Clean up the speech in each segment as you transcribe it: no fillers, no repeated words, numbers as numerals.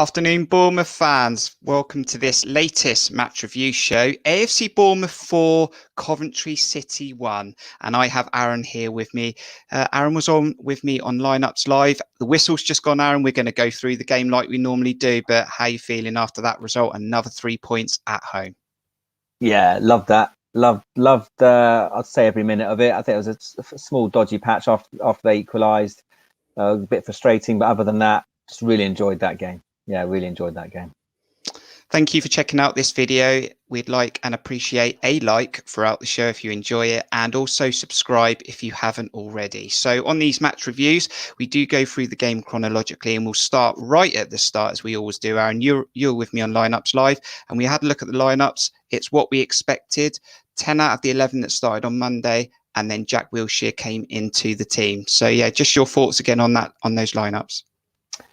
Afternoon, Bournemouth fans. Welcome to this latest match review show. AFC Bournemouth 4, Coventry City 1. And I have Aaron here with me. Aaron was on with me on Lineups Live. The whistle's just gone, Aaron. We're going to go through the game like we normally do. But how are you feeling after that result? Another 3 points at home. Yeah, loved that. Loved. I'd say every minute of it. I think it was a small dodgy patch after they equalised. A bit frustrating, but other than that, just really enjoyed that game. Yeah, really enjoyed that game. Thank you for checking out this video. We'd like and appreciate a like throughout the show if you enjoy it, and also subscribe if you haven't already. So on these match reviews, we do go through the game chronologically, and we'll start right at the start as we always do. Aaron, you're with me on Lineups Live, and we had a look at the lineups. It's what we expected. 10 out of the 11 that started on Monday, and then Jack Wilshere came into the team. So yeah, just your thoughts again on those lineups.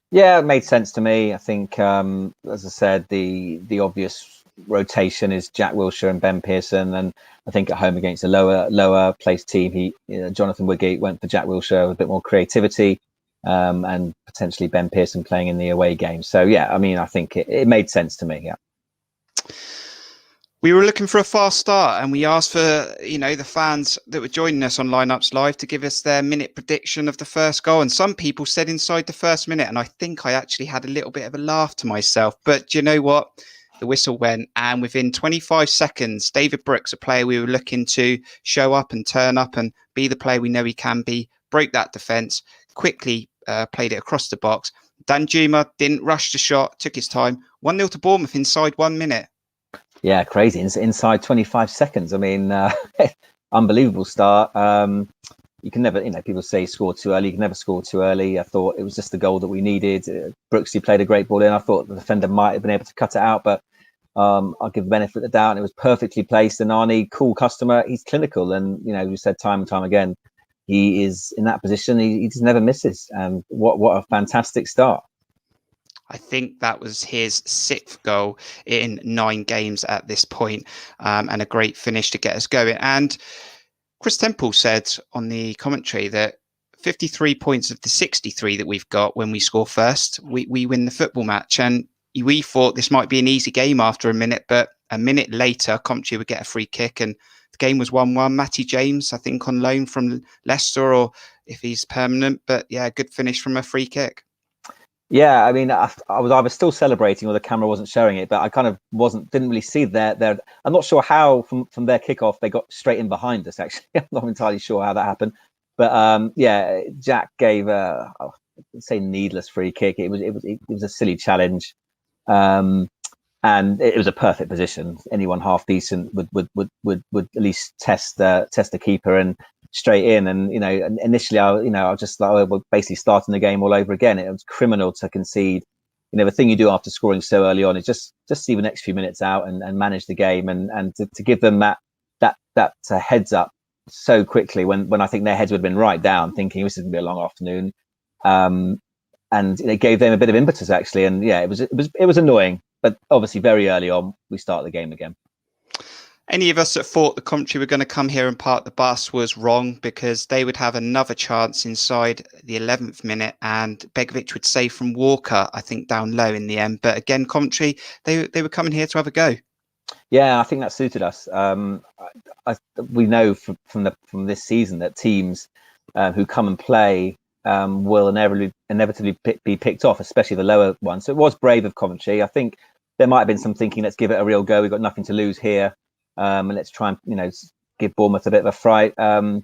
Yeah, it made sense to me. I think, as I said, the obvious rotation is Jack Wilshere and Ben Pearson, and I think at home against a lower placed team, Jonathan Woodgate went for Jack Wilshere with a bit more creativity, and potentially Ben Pearson playing in the away game. So yeah, I mean, I think it made sense to me. Yeah. We were looking for a fast start, and we asked for, the fans that were joining us on Lineups Live to give us their minute prediction of the first goal. And some people said inside the first minute, and I think I actually had a little bit of a laugh to myself. But do you know what? The whistle went, and within 25 seconds, David Brooks, a player we were looking to show up and turn up and be the player we know he can be, broke that defence, quickly played it across the box. Danjuma didn't rush the shot, took his time. 1-0 to Bournemouth inside 1 minute. Yeah, crazy. Inside 25 seconds. I mean, unbelievable start. You can never, people say score too early. You can never score too early. I thought it was just the goal that we needed. Brooksy played a great ball in. I thought the defender might have been able to cut it out, but I'll give the benefit of the doubt. It was perfectly placed. And Arnie, cool customer. He's clinical. And, we said time and time again, he is in that position. He just never misses. And what a fantastic start. I think that was his 6th goal in 9 games at this point, and a great finish to get us going. And Chris Temple said on the commentary that 53 points of the 63 that we've got when we score first, we win the football match. And we thought this might be an easy game after a minute, but a minute later, Coventry would get a free kick, and the game was 1-1. Matty James, I think, on loan from Leicester, or if he's permanent. But yeah, good finish from a free kick. Yeah, I mean, I was either still celebrating or the camera wasn't showing it, but I kind of didn't really see their. I'm not sure how from their kickoff they got straight in behind us. Actually, I'm not entirely sure how that happened, but yeah, Jack gave I'd say needless free kick. It was a silly challenge, and it was a perfect position. Anyone half decent would at least test the keeper and straight in. And initially I was just like, we're basically starting the game all over again. It was criminal to concede. The thing you do after scoring so early on is just see the next few minutes out and manage the game, and to give them that heads up so quickly when I think their heads would have been right down, thinking this is going to be a long afternoon, and it gave them a bit of impetus actually. And yeah, it was annoying, but obviously very early on we start the game again. Any of us that thought the Coventry were going to come here and park the bus was wrong, because they would have another chance inside the 11th minute, and Begovic would save from Walker, I think, down low in the end. But again, Coventry, they were coming here to have a go. Yeah, I think that suited us. We know from this season that teams who come and play will inevitably be picked off, especially the lower ones. So it was brave of Coventry. I think there might have been some thinking, let's give it a real go. We've got nothing to lose here. And let's try and give Bournemouth a bit of a fright, but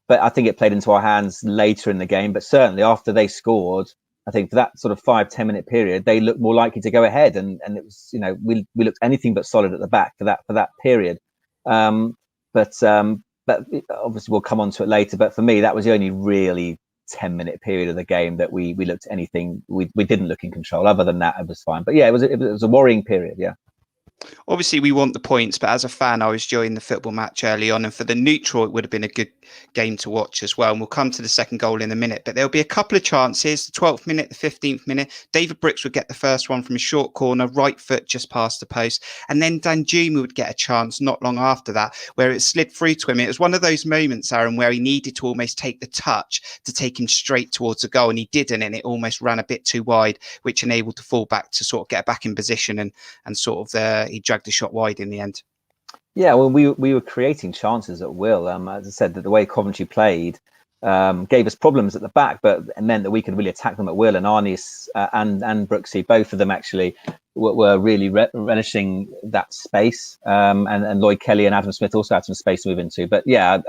I think it played into our hands later in the game. But certainly after they scored, I think for that sort of 5-10 minute period, they looked more likely to go ahead, and it was we looked anything but solid at the back for that period. But obviously we'll come on to it later. But for me, that was the only really 10-minute period of the game that we looked anything. We didn't look in control. Other than that, it was fine. But yeah, it was a worrying period. Yeah. Obviously, we want the points, but as a fan, I was enjoying the football match early on. And for the neutral, it would have been a good game to watch as well. And we'll come to the second goal in a minute. But there'll be a couple of chances. The 12th minute, the 15th minute. David Brooks would get the first one from a short corner, right foot just past the post. And then Danjuma would get a chance not long after that, where it slid through to him. It was one of those moments, Aaron, where he needed to almost take the touch to take him straight towards the goal. And he didn't. And it almost ran a bit too wide, which enabled the fullback to sort of get back in position and sort of he dragged the shot wide in the end. Yeah, well, we were creating chances at will. As I said, that the way Coventry played gave us problems at the back, but it meant that we could really attack them at will. And Arnaut and Brooksy, both of them actually were really relishing that space. And Lloyd Kelly and Adam Smith also had some space to move into. But yeah,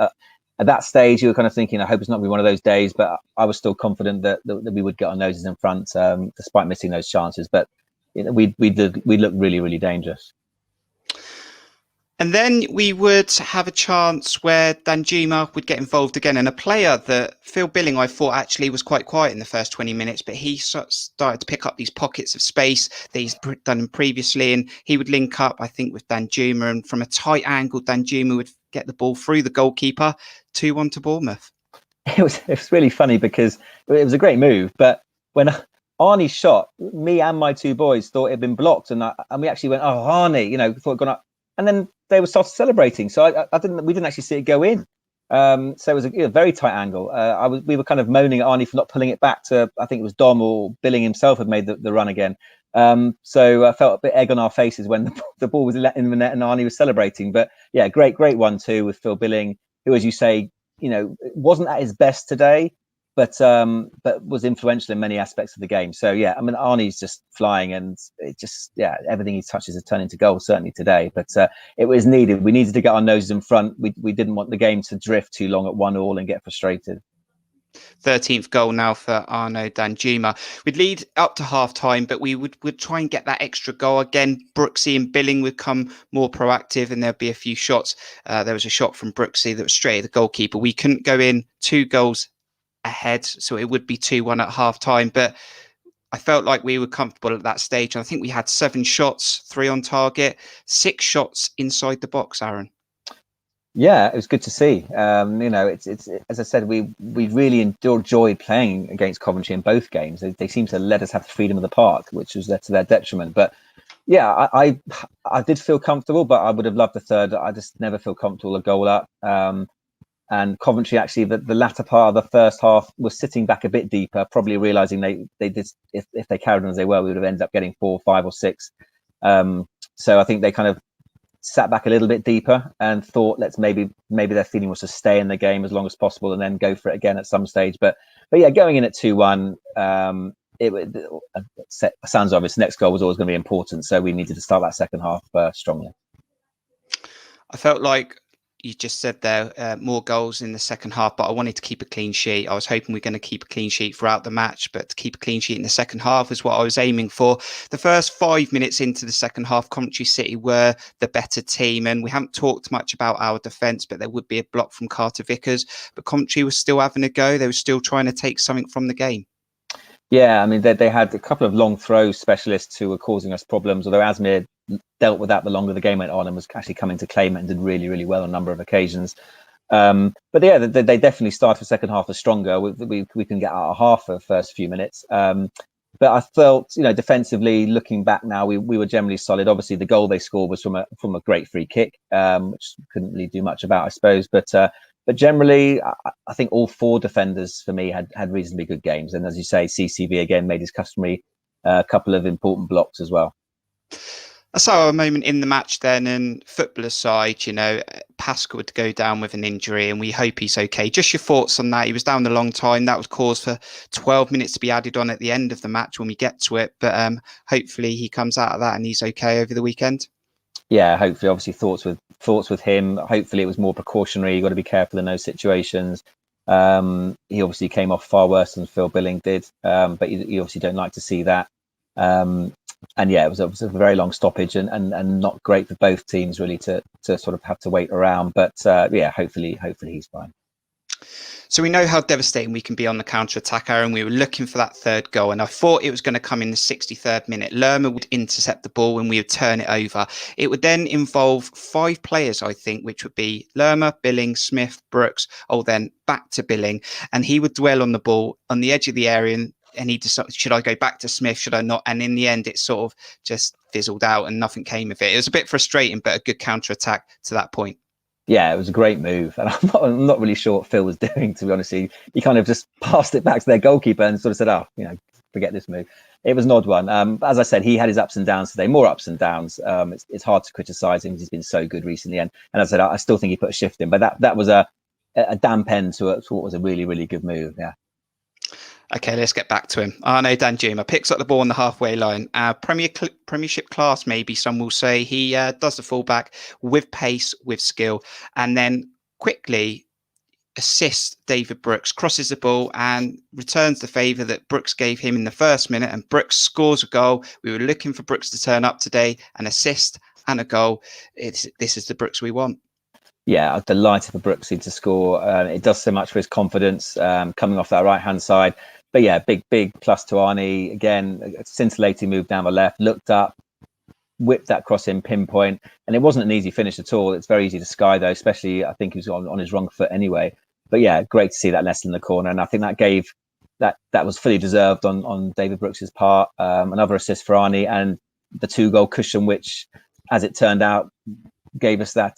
at that stage, you were kind of thinking, I hope it's not going to be one of those days. But I was still confident that we would get our noses in front, despite missing those chances. But we looked really, really dangerous. And then we would have a chance where Danjuma would get involved again. And a player that Phil Billing, I thought actually was quite quiet in the first 20 minutes, but he started to pick up these pockets of space that he's done previously. And he would link up, I think, with Danjuma. And from a tight angle, Danjuma would get the ball through the goalkeeper, 2-1 to Bournemouth. It was really funny because it was a great move. But when Arnie shot, me and my two boys thought it had been blocked. And we actually went, oh, Arnie, thought it gone up. And then they were started celebrating, so we didn't actually see it go in. So it was a very tight angle. We were kind of moaning at Arnie for not pulling it back to, I think it was Dom or Billing himself had made the run again. So I felt a bit egg on our faces when the ball was let in the net and Arnie was celebrating. But yeah, great 1-2 with Phil Billing, who, as you say, wasn't at his best today, but was influential in many aspects of the game. So yeah, I mean, Arnie's just flying, and everything he touches has turned into goals, certainly today. But it was needed. We needed to get our noses in front. We didn't want the game to drift too long at 1-1 and get frustrated. 13th goal now for Arnaut Danjuma. We'd lead up to half time, but we would try and get that extra goal. Again, Brooksy and Billing would come more proactive, and there'd be a few shots. There was a shot from Brooksy that was straight at the goalkeeper. We couldn't go in 2 goals ahead, so it would be 2-1 at half time, but I felt like we were comfortable at that stage. And I think we had 7 shots, 3 on target, 6 shots inside the box, Aaron. Yeah, it was good to see. It's as I said, we really enjoyed playing against Coventry in both games. They seem to let us have the freedom of the park, which was to their detriment. But yeah, I did feel comfortable, but I would have loved a third. I just never feel comfortable a goal up. And Coventry, actually, the latter part of the first half was sitting back a bit deeper, probably realising they did, if they carried on as they were, we would have ended up getting 4, 5 or 6. So I think they kind of sat back a little bit deeper and thought, maybe their feeling was to stay in the game as long as possible and then go for it again at some stage. But yeah, going in at 2-1, it sounds obvious. Next goal was always going to be important, so we needed to start that second half strongly. I felt like you just said there, more goals in the second half, but I wanted to keep a clean sheet. I was hoping we're going to keep a clean sheet throughout the match, but to keep a clean sheet in the second half is what I was aiming for. The first 5 minutes into the second half, Coventry City were the better team, and we haven't talked much about our defence, but there would be a block from Carter Vickers, but Coventry was still having a go. They were still trying to take something from the game. Yeah, I mean, they had a couple of long throw specialists who were causing us problems, although Asmir dealt with that the longer the game went on and was actually coming to claim it and did really, really well on a number of occasions. But yeah, they definitely started the second half as stronger. We can get out of half for the first few minutes. But I felt, defensively, looking back now, we were generally solid. Obviously, the goal they scored was from a great free kick, which couldn't really do much about, I suppose. But generally, I think all 4 defenders for me had reasonably good games. And as you say, CCV again made his customary couple of important blocks as well. I saw a moment in the match then, and football aside, Pascal would go down with an injury, and we hope he's okay. Just your thoughts on that? He was down a long time. That was cause for 12 minutes to be added on at the end of the match when we get to it. But hopefully he comes out of that and he's okay over the weekend. Yeah, hopefully. Obviously, thoughts with him. Hopefully, it was more precautionary. You've got to be careful in those situations. He obviously came off far worse than Phil Billing did, but you obviously don't like to see that. And yeah, it was a very long stoppage and not great for both teams really to sort of have to wait around. But yeah, hopefully he's fine. So we know how devastating we can be on the counter-attack, Aaron. We were looking for that third goal, and I thought it was going to come in the 63rd minute. Lerma would intercept the ball and we would turn it over. It would then involve 5 players, I think, which would be Lerma, Billing, Smith, Brooks, then back to Billing. And he would dwell on the ball on the edge of the area and he decided, should I go back to Smith? Should I not? And in the end, it sort of just fizzled out and nothing came of it. It was a bit frustrating, but a good counter-attack to that point. Yeah, it was a great move, and I'm not really sure what Phil was doing, to be honest. He kind of just passed it back to their goalkeeper and sort of said, "Oh, forget this move." It was an odd one. As I said, he had his ups and downs today, more ups and downs. It's hard to criticise him because he's been so good recently, and as I said, I still think he put a shift in, but that was a damp end to what was a really, really good move. Yeah. Okay, let's get back to him. Arnaut Danjuma picks up the ball on the halfway line. Premiership class, maybe some will say. He does the fullback with pace, with skill, and then quickly assists David Brooks, crosses the ball and returns the favour that Brooks gave him in the first minute. And Brooks scores a goal. We were looking for Brooks to turn up today, an assist and a goal. This is the Brooks we want. Yeah, I'm delighted for Brooksy to score. It does so much for his confidence coming off that right-hand side. But yeah, big plus to Arnie. Again, a scintillating move down the left, looked up, whipped that cross in pinpoint. And it wasn't an easy finish at all. It's very easy to sky, though, especially I think he was on his wrong foot anyway. But yeah, great to see that nestle in the corner. And I think that gave that was fully deserved on David Brooks's part. Another assist for Arnie and the 2-goal cushion, which, as it turned out, gave us that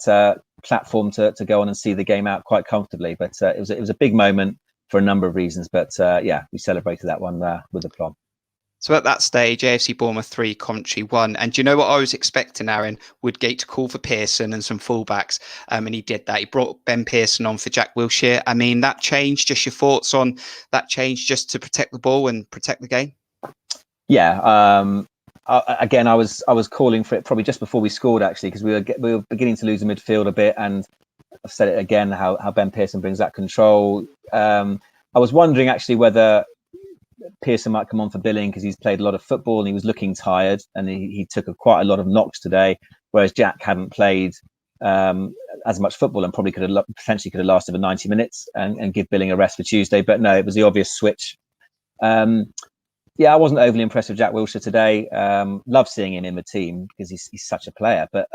platform to go on and see the game out quite comfortably. But it was a big moment for a number of reasons, but yeah, we celebrated that one with aplomb. So at that stage, AFC Bournemouth 3, Coventry 1. And do you know what I was expecting, Aaron? Woodgate to call for Pearson and some fullbacks, and he did that. He brought Ben Pearson on for Jack Wilshere. I mean, that change, just your thoughts on that change just to protect the ball and protect the game? Yeah, again, I was calling for it probably just before we scored, actually, because we were beginning to lose the midfield a bit, and I've said it again, how Ben Pearson brings that control. I was wondering actually whether Pearson might come on for Billing because he's played a lot of football and he was looking tired, and he took quite a lot of knocks today, whereas Jack hadn't played as much football and probably potentially could have lasted for 90 minutes and give Billing a rest for Tuesday. But no, it was the obvious switch. Yeah, I wasn't overly impressed with Jack Wilshere today. Love seeing him in the team because he's such a player, but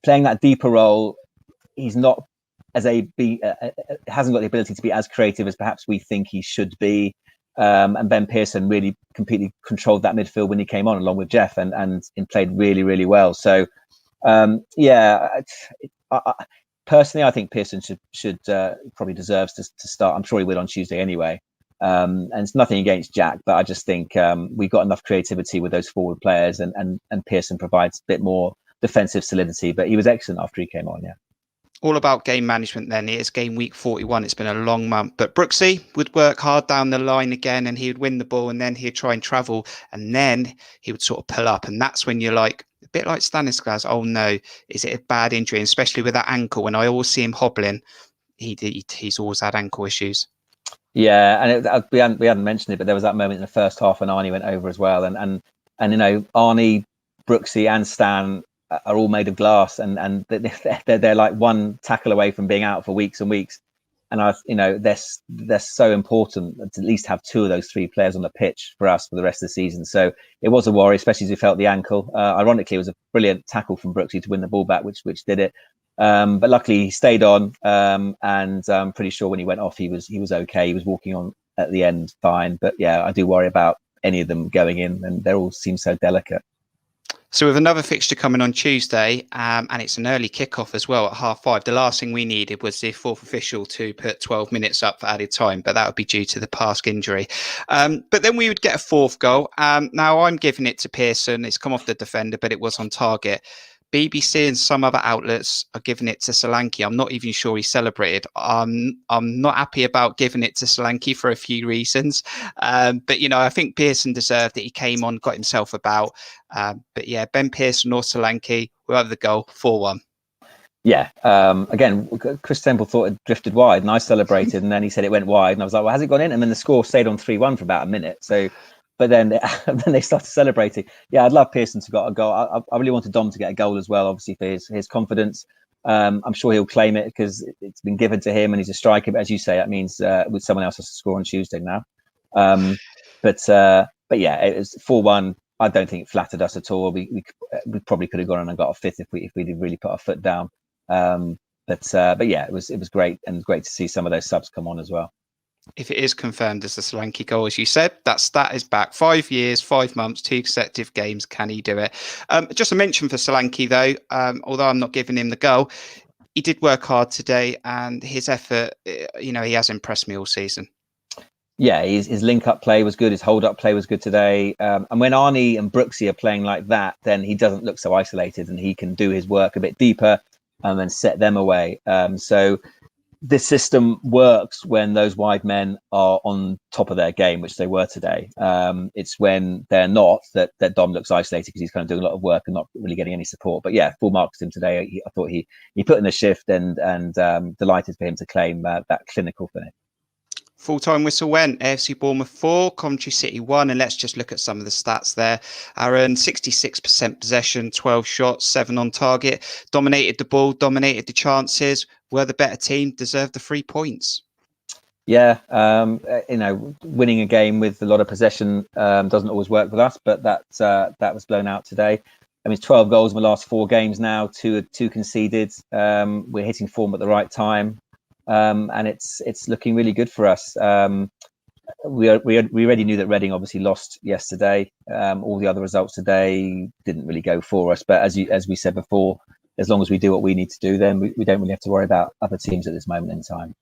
playing that deeper role, he's not hasn't got the ability to be as creative as perhaps we think he should be. And Ben Pearson really completely controlled that midfield when he came on, along with Jeff, and played really, really well. So yeah, personally, I think Pearson should probably deserves to start. I'm sure he will on Tuesday anyway. And it's nothing against Jack, but I just think we've got enough creativity with those forward players, and Pearson provides a bit more defensive solidity. But he was excellent after he came on. Yeah. All about game management then. It is game week 41. It's been a long month. But Brooksy would work hard down the line again, and he would win the ball, and then he'd try and travel, and then he would sort of pull up. And that's when you're like, a bit like Stanislas, oh no, is it a bad injury? And especially with that ankle, when I always see him hobbling, he's always had ankle issues. Yeah, and we hadn't mentioned it, but there was that moment in the first half when Arnie went over as well. And Arnie, Brooksy and Stan are all made of glass, and they're like one tackle away from being out for weeks and weeks. And they're so important to at least have 2 of those 3 players on the pitch for us for the rest of the season. So it was a worry, especially as we felt the ankle. Ironically, it was a brilliant tackle from Brooksy to win the ball back, which did it. But luckily he stayed on, and I'm pretty sure when he went off, he was okay. He was walking on at the end fine. But yeah, I do worry about any of them going in, and they all seem so delicate. So with another fixture coming on Tuesday, and it's an early kickoff as well at 5:30. The last thing we needed was the 4th official to put 12 minutes up for added time, but that would be due to the Pask injury. But then we would get a 4th goal. Now I'm giving it to Pearson. It's come off the defender, but it was on target. BBC and some other outlets are giving it to Solanke. I'm not even sure he celebrated. I'm not happy about giving it to Solanke for a few reasons. But, I think Pearson deserved it. He came on, got himself about. But yeah, Ben Pearson or Solanke, whoever the goal, 4-1. Yeah. Again, Chris Temple thought it drifted wide, and I celebrated, and then he said it went wide, and I was like, well, has it gone in? And then the score stayed on 3-1 for about a minute. So, but then they started celebrating. Yeah, I'd love Pearson to got a goal. I really wanted Dom to get a goal as well, obviously for his confidence. I'm sure he'll claim it because it's been given to him and he's a striker. But as you say, that means with someone else has to score on Tuesday now. But yeah, it was 4-1. I don't think it flattered us at all. We probably could have gone on and got a fifth if we'd really put our foot down. But yeah, it was great, and great to see some of those subs come on as well. If it is confirmed as the Solanke goal, as you said, that stat is back. 5 years, 5 months, 2 consecutive games. Can he do it? Just a mention for Solanke, though, although I'm not giving him the goal, he did work hard today, and his effort, he has impressed me all season. Yeah, his link-up play was good. His hold-up play was good today. And when Arnie and Brooksy are playing like that, then he doesn't look so isolated, and he can do his work a bit deeper and then set them away. So this system works when those wide men are on top of their game, which they were today. It's when they're not that Dom looks isolated because he's kind of doing a lot of work and not really getting any support. But yeah, full marks to him today. I thought he put in the shift, and delighted for him to claim that clinical finish. Full-time whistle went. AFC Bournemouth 4, Coventry City 1. And let's just look at some of the stats there. Aaron, 66% possession, 12 shots, 7 on target. Dominated the ball, dominated the chances. Were the better team, deserved the 3 points. Yeah, winning a game with a lot of possession doesn't always work with us, but that was blown out today. I mean, it's 12 goals in the last 4 games now, 2 conceded. We're hitting form at the right time. And it's looking really good for us. We already knew that Reading obviously lost yesterday. All the other results today didn't really go for us. But as we said before, as long as we do what we need to do, then we don't really have to worry about other teams at this moment in time.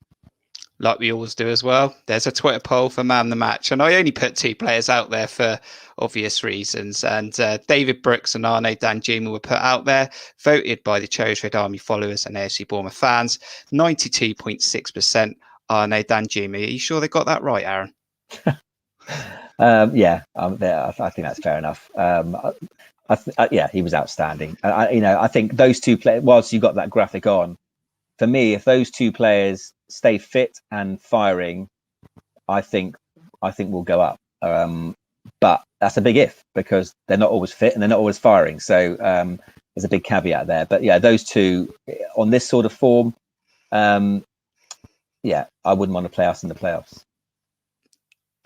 Like we always do as well. There's a Twitter poll for Man the Match, and I only put 2 players out there for obvious reasons. And David Brooks and Arnaut Danjuma were put out there, voted by the Cherries Red Army followers and AFC Bournemouth fans. 92.6% Arnaut Danjuma. Are you sure they got that right, Aaron? Yeah, I think that's fair enough. Yeah, he was outstanding. I think those 2 players, whilst you got that graphic on, for me, if those 2 players stay fit and firing, I think we'll go up. But that's a big if, because they're not always fit and they're not always firing. So there's a big caveat there. But yeah, those 2 on this sort of form, yeah, I wouldn't want to play us in the playoffs.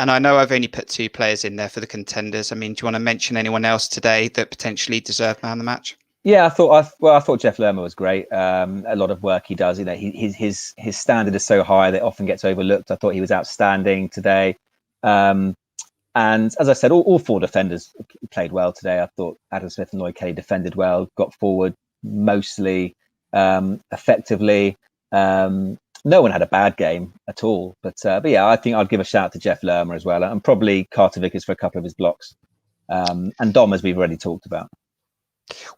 And I know I've only put 2 players in there for the contenders. I mean, do you want to mention anyone else today that potentially deserved Man of the Match? Yeah, I thought Jeff Lerma was great. A lot of work he does. His standard is so high that it often gets overlooked. I thought he was outstanding today. And as I said, all 4 defenders played well today. I thought Adam Smith and Lloyd Kelly defended well, got forward mostly effectively. No one had a bad game at all. But yeah, I think I'd give a shout to Jeff Lerma as well, and probably Carter Vickers for a couple of his blocks. And Dom, as we've already talked about.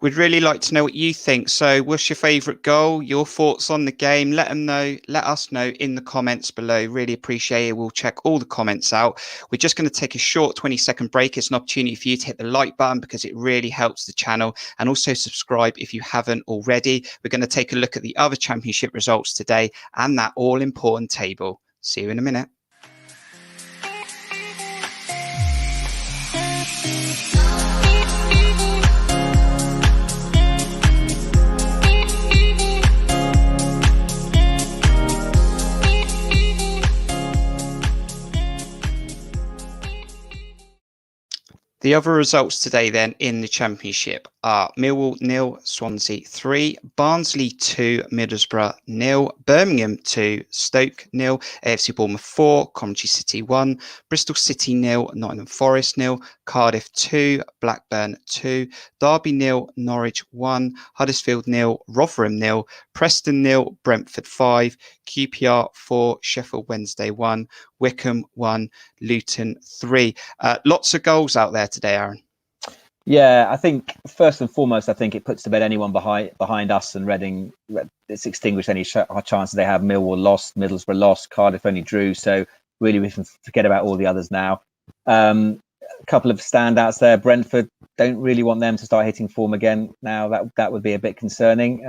We'd really like to know what you think. So what's your favourite goal? Your thoughts on the game? Let us know in the comments below. Really appreciate it. We'll check all the comments out. We're just going to take a short 20-second break. It's an opportunity for you to hit the like button because it really helps the channel, and also subscribe if you haven't already. We're going to take a look at the other championship results today and that all-important table. See you in a minute. The other results today then in the Championship are Millwall 0, Swansea 3, Barnsley 2, Middlesbrough 0, Birmingham 2, Stoke 0, AFC Bournemouth 4, Coventry City 1, Bristol City 0, Nottingham Forest 0, Cardiff 2, Blackburn 2, Derby 0, Norwich 1, Huddersfield 0, Rotherham 0, Preston 0, Brentford 5, QPR 4, Sheffield Wednesday 1, Wickham 1, Luton 3. Lots of goals out there today, Aaron. Yeah, I think first and foremost, I think it puts to bed anyone behind us and Reading. It's extinguished any chances they have. Millwall lost, Middlesbrough lost, Cardiff only drew. So really, we can forget about all the others now. A couple of standouts there. Brentford, don't really want them to start hitting form again now. That would be a bit concerning,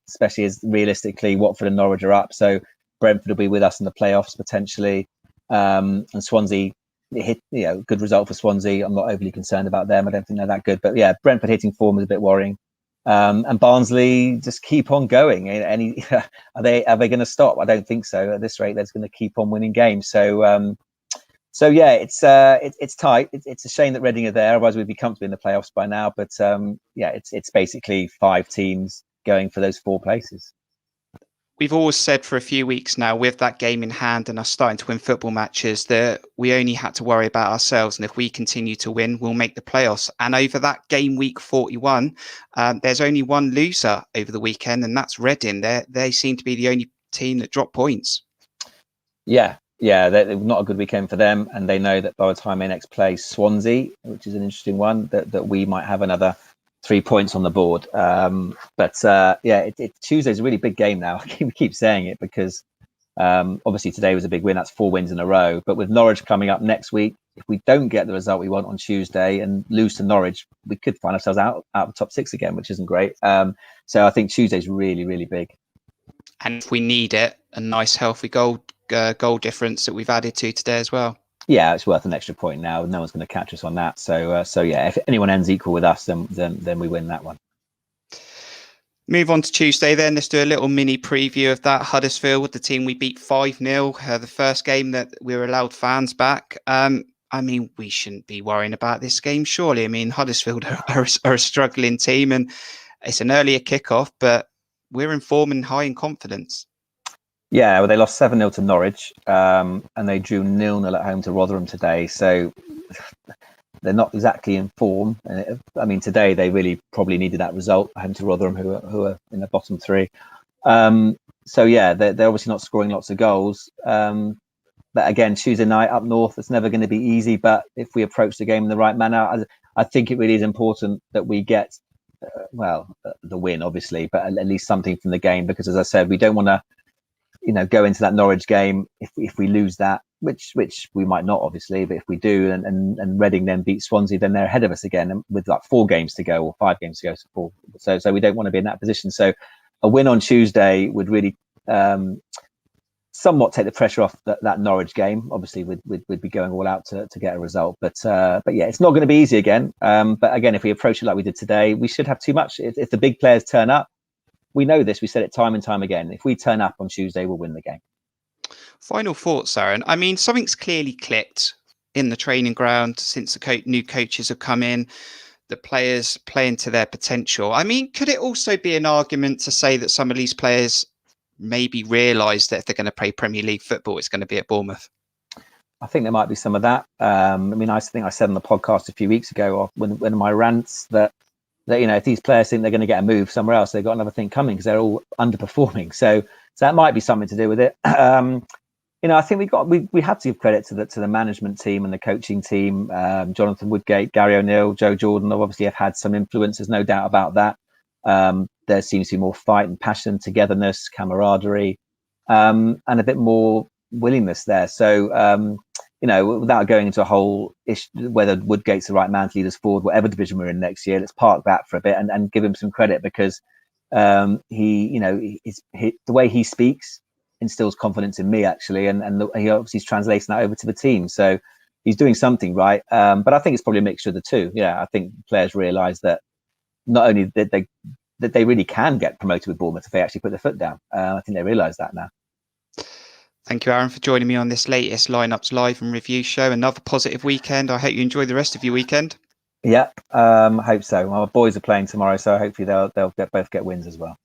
especially as realistically Watford and Norwich are up. So Brentford will be with us in the playoffs potentially. And Swansea, good result for Swansea. I'm not overly concerned about them. I don't think they're that good. But yeah, Brentford hitting form is a bit worrying. And Barnsley just keep on going. Any are they going to stop? I don't think so. At this rate, they're going to keep on winning games. So yeah, it's tight. It's a shame that Reading are there. Otherwise, we'd be comfortably in the playoffs by now. But yeah, it's basically 5 teams going for those 4 places. We've always said for a few weeks now, with that game in hand and us starting to win football matches, that we only had to worry about ourselves. And if we continue to win, we'll make the playoffs. And over that game week 41, there's only one loser over the weekend, and that's Reading. They seem to be the only team that dropped points. Yeah, they're not a good weekend for them. And they know that by the time they next play Swansea, which is an interesting one, that we might have another 3 points on the board. Yeah, Tuesday's a really big game now. I keep saying it because obviously today was a big win. That's 4 wins in a row. But with Norwich coming up next week, if we don't get the result we want on Tuesday and lose to Norwich, we could find ourselves out of the top 6 again, which isn't great. So I think Tuesday's really, really big. And if we need it, a nice healthy goal difference that we've added to today as well. Yeah, it's worth an extra point now. No one's going to catch us on that. So yeah, if anyone ends equal with us, then we win that one. Move on to Tuesday then. Let's do a little mini preview of that. Huddersfield, the team we beat 5-0. The first game that we were allowed fans back. I mean, we shouldn't be worrying about this game, surely. I mean, Huddersfield are a struggling team, and it's an earlier kickoff, but we're in form and high in confidence. Yeah, well, they lost 7-0 to Norwich, and they drew 0-0 at home to Rotherham today. So they're not exactly in form. I mean, today they really probably needed that result at home to Rotherham, who are in the bottom 3. So yeah, they're obviously not scoring lots of goals. But again, Tuesday night up north, it's never going to be easy. But if we approach the game in the right manner, I think it really is important that we get the win, obviously, but at least something from the game, because as I said, we don't want to go into that Norwich game if we lose that, which we might not, obviously, but if we do and Reading then beat Swansea, then they're ahead of us again with like 4 games to go or 5 games to go. So we don't want to be in that position. So a win on Tuesday would really somewhat take the pressure off that Norwich game. Obviously, we'd be going all out to get a result, but yeah, it's not going to be easy again. But again, if we approach it like we did today, we should have too much. If the big players turn up, we know this. We said it time and time again. If we turn up on Tuesday, we'll win the game. Final thoughts, Aaron. I mean, something's clearly clicked in the training ground since the new coaches have come in. The players playing to their potential. I mean, could it also be an argument to say that some of these players maybe realise that if they're going to play Premier League football, it's going to be at Bournemouth? I think there might be some of that. I mean, I think I said on the podcast a few weeks ago, one of my rants, that if these players think they're going to get a move somewhere else, they've got another thing coming because they're all underperforming. So that might be something to do with it. I think we have to give credit to the management team and the coaching team. Jonathan Woodgate, Gary O'Neill, Joe Jordan obviously have had some influence. There's no doubt about that. There seems to be more fight and passion, togetherness, camaraderie, and a bit more willingness there. So, without going into a whole issue, whether Woodgate's the right man to lead us forward, whatever division we're in next year, let's park that for a bit and give him some credit, because the way he speaks instills confidence in me, actually, and he obviously is translating that over to the team. So he's doing something right. But I think it's probably a mixture of the two. Yeah, I think players realise that not only that they really can get promoted with Bournemouth if they actually put their foot down. I think they realise that now. Thank you, Aaron, for joining me on this latest Lineups Live and Review show. Another positive weekend. I hope you enjoy the rest of your weekend. Yeah, I hope so. My boys are playing tomorrow, so hopefully they'll both get wins as well.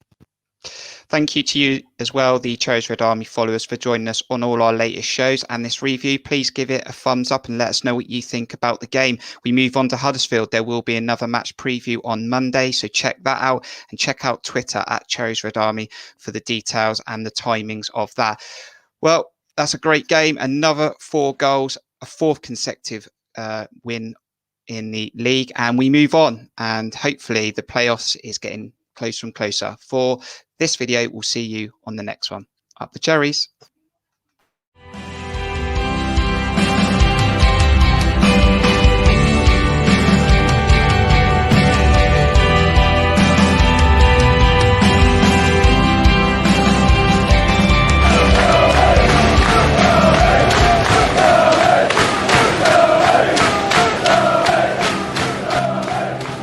Thank you to you as well, the Cherries Red Army followers, for joining us on all our latest shows and this review. Please give it a thumbs up and let us know what you think about the game. We move on to Huddersfield. There will be another match preview on Monday, so check that out, and check out Twitter at Cherries Red Army for the details and the timings of that. Well, that's a great game. Another 4 goals, a 4th consecutive win in the league, and we move on, and hopefully the playoffs is getting closer and closer. For this video, we'll see you on the next one. Up the Cherries.